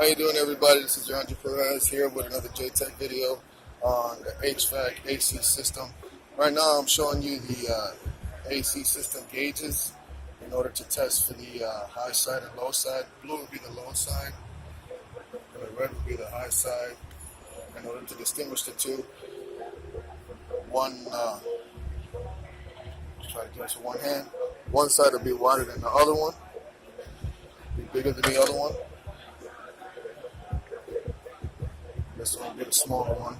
How you doing, everybody? This is Andre Perez here with another J-Tech video on the HVAC AC system. Right now I'm showing you the AC system gauges in order to test for the high side and low side. Blue would be the low side, and the red would be the high side. In order to distinguish the two, try to do this with one hand. One side will be wider than the other one, be bigger than the other one. This one will be the smaller one.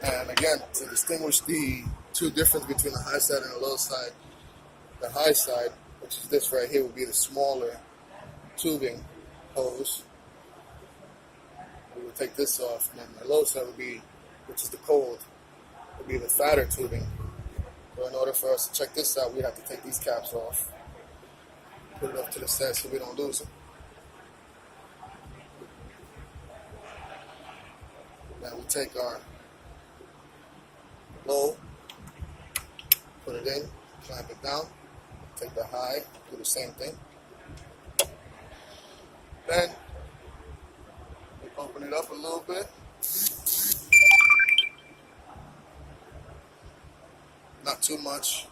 And again, to distinguish the two difference between the high side and the low side, the high side, which is this right here, will be the smaller tubing hose. We will take this off, and then the low side will be, which is the cold, will be the fatter tubing. So in order for us to check this out, we have to take these caps off, put it up to the side so we don't lose it. Now we take our low, put it in, clamp it down, take the high, do the same thing. Then we open it up a little bit. Not too much.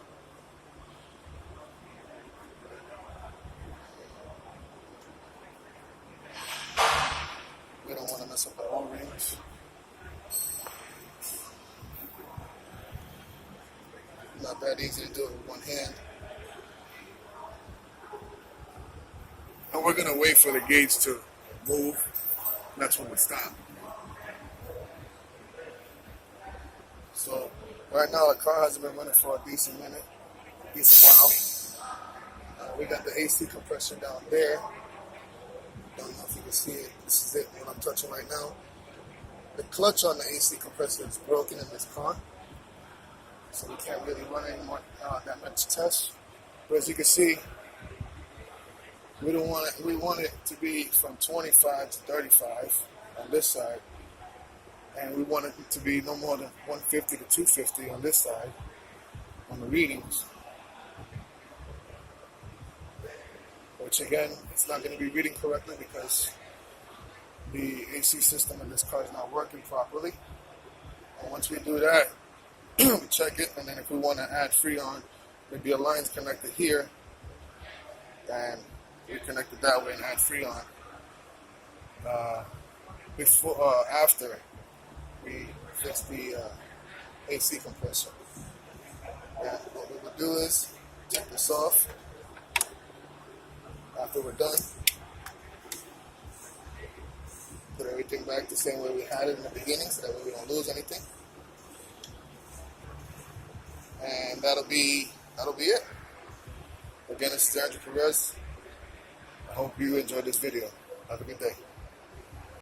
We don't want to mess up the O-rings. Not that easy to do it with one hand. And we're going to wait for the gauge to move. That's when we stop. So right now the car hasn't been running for a decent while. We got the AC compressor down there. Don't know if you can see it. This is it, what I'm touching right now. The clutch on the AC compressor is broken in this car, so we can't really run any more that much test. But as you can see, we want it to be from 25 to 35 on this side, and we want it to be no more than 150 to 250 on this side on the readings. Which again, it's not going to be reading correctly because the AC system in this car is not working properly. And once we do that, we check it, and then if we want to add Freon, maybe a line's connected here, and we connect it that way and add Freon. After we fix the AC compressor. And what we will do is take this off. After we're done, put everything back the same way we had it in the beginning, so that way we don't lose anything. And that'll be it. Again, this is Andre Perez. I hope you enjoyed this video. Have a good day.